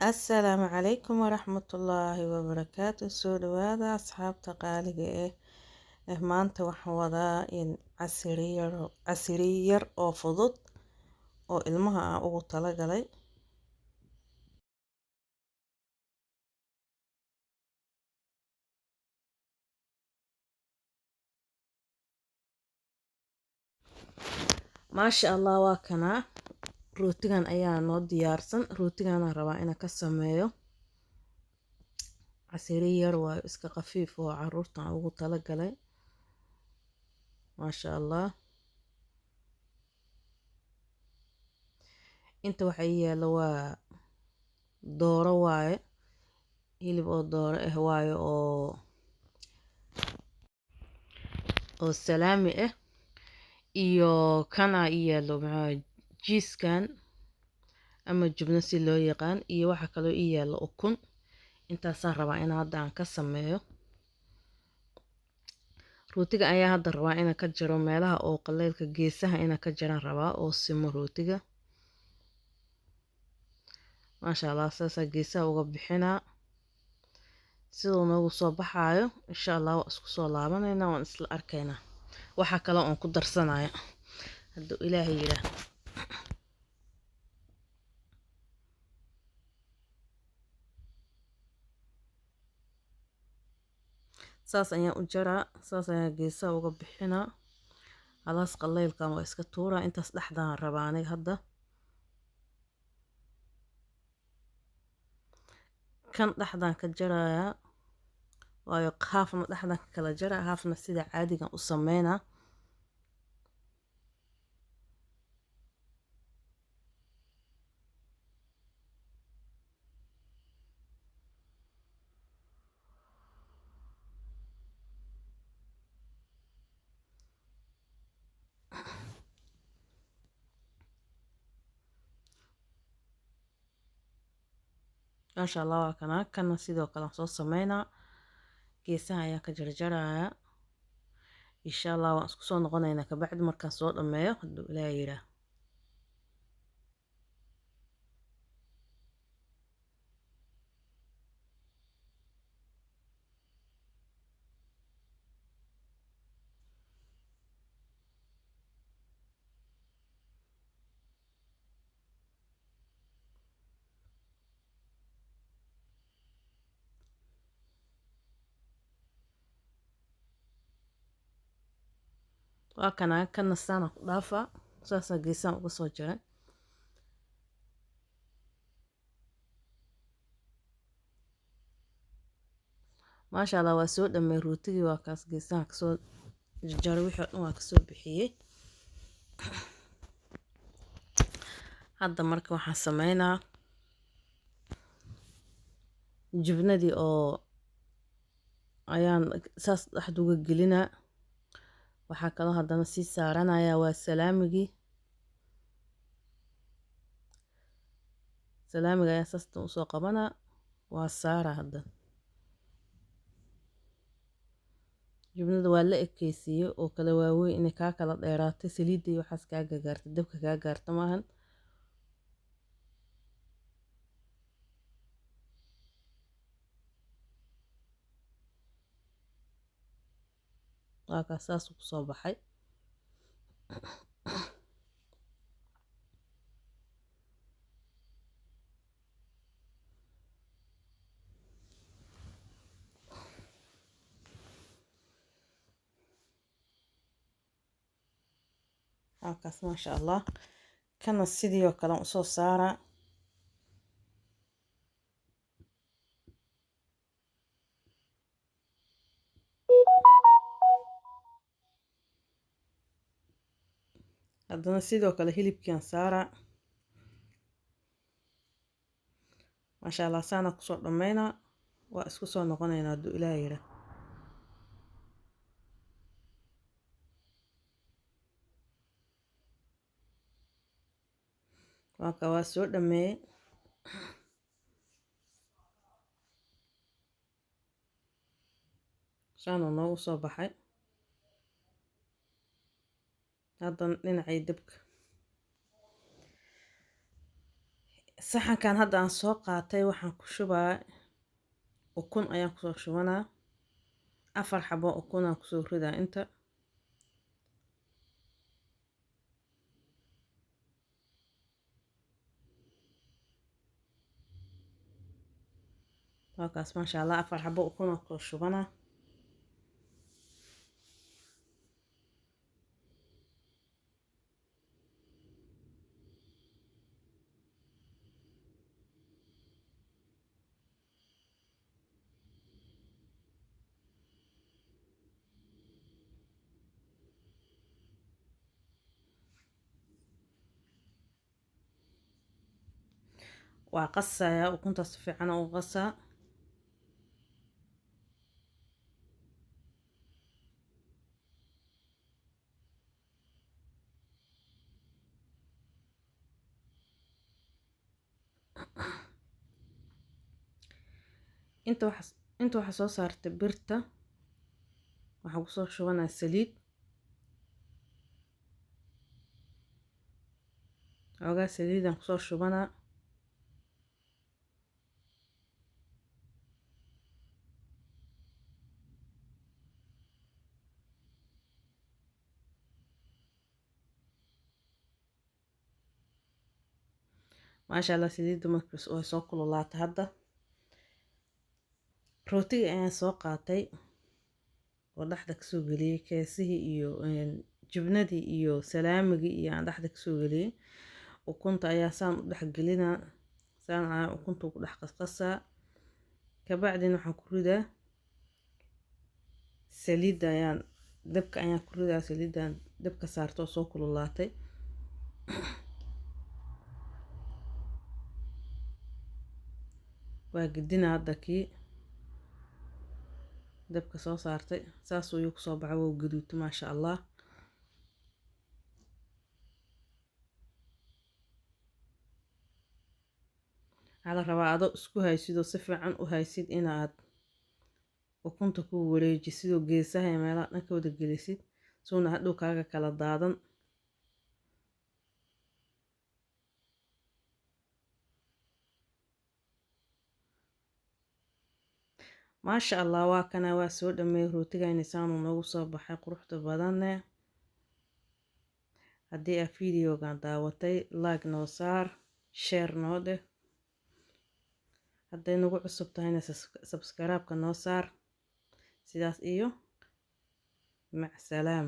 السلام عليكم ورحمة الله وبركاته. سو dhawaada asxaabta qaaliga maanta waxaan wadaa in casiriyar oo fudud oo ilmaha aan ugu talagalay. maasha Allah, waa kana rootigan ayaa noo diyaarsan. rootigan aan rabaa inaan ka sameeyo casiriyar, waa iska qafiif oo caruurta aan ugu talagalay. maasha Allah, inta waxa yaalo waa dooro waaye, hilib oo dooro waaye oo salaami iyo kana yaalo jiiskan ama jubno si loo yaqaan, iyo waxa kaloo yaalo ukun. intaasaan rabaa in hadda aan ka sameeyo. rootiga ayaa hadda rabaa inaan ka jaro meelaha oo qaleelka geesaha inaan ka jaran rabaa oo simo rootiga. maasha Allah, saasaa geesaha uga bixinaa. sidoo noogu soo baxaayo insha Allah waa isku soo laabanayna, waan isla arkaynaa waxa kale oon ku darsanaya hadduu ilaahay yidhaah. saas ayaan u jaraa, saas ayaan geesaha uga bixinaa. halaas qaleylkan waa iska tuuraa, intaas dhexdaan rabaa aniga hadda. kan dhexdaan ka jarayaa, waayo haafna dhexdaan ka kala jaraa, haafna sida caadigan u sameynaa. maasha Allah, waa kana sidoo kale aan soo sameynaa. geesaha ayaan ka jarjarayaa. insha Allah waan isku soo noqonaynaa kabacdi markaan soo dhammeeyo hadduu ilaahay yidhaah. waa kana saana ku dhaafaa. saasaa geesahan uga soo jaray. maasha Allah, waa soo dhameey rootigii, waa kaas geesaha kasoo jarjaray, wixii dhan waa kasoo bixiyey. hadda marka waxaan sameynaa jubnadii oo ayaan saas dhexda uga gelinaa. waxaa kaloo haddana sii saaranayaa waa salaamiga ayaa saastan usoo qabanaa, waa saara. hadda jubnada waa la ekeysiiye oo kala waaweyn inay kaa kala dheeraatay, saliidda iyo waxaas kaa gagaartay, dabka kaa gaarta maahan. waa kaas saas ku soo baxay. waa kaas maasha Allah, kana sidii oo kale usoo saaraa. haddana sidoo kale hilibkian saaraa. maasha Allah, saana kusoo dhammeynaa. waa isku soo noqonaynaa hadduu ilaahay yidhaah. waa soo dhameeyey. saanuu noogu soo baxay. haddana dhinacay dabka saxankan hadda aan soo qaatay waxaan ku shubaa ukun ayaan kusoo shubanaa 4 xabo ukun aan kusoo ridaa inta halkaas maasha Allah 4 xabo ukun aan kusoo shubanaa waa qasayaa ukuntaas si fiican u qasaa inta waxa soo saartay birta waxaan kusoo shubanaa saliid ogaa saliidaan kusoo shubanaa maasha Allah saliiddu markaas oo soo kululaatay hadda rootiga ayaan soo qaatay oo dhaxda ka soo galiyay keesihii iyo jibnadii iyo salaamigii iyo aan dhaxda ka soo galiyay ukunta ayaa saan u dhex gelinaa saan aan ukunta ku dhex qasqasaa kabacdina waxaan ku ridaa saliidda dabka ayaan ku ridaa saliiddan dabka saarto oo soo kululaatay waa gedinaa hadda kii dabka soo saartay saas ayuu ku soo baxay waa gaduuto maasha Allah على ربعضه اسكو هايسيدو سفعان وهايسيد إناد وكنت كو وليجي سيدو جيساها يميلا نكو دقليسيد سونا هدو كاكا كلا دادن ما شاء الله واكنا واسود أمي روتيغا نسانو نوصا بحي قروحة بدن هدي فيديو كان داوتي لايك نوصار شير نوده hadday nagu cusub tahayna subscribe-ka noo saar sidaas iyo mac salaam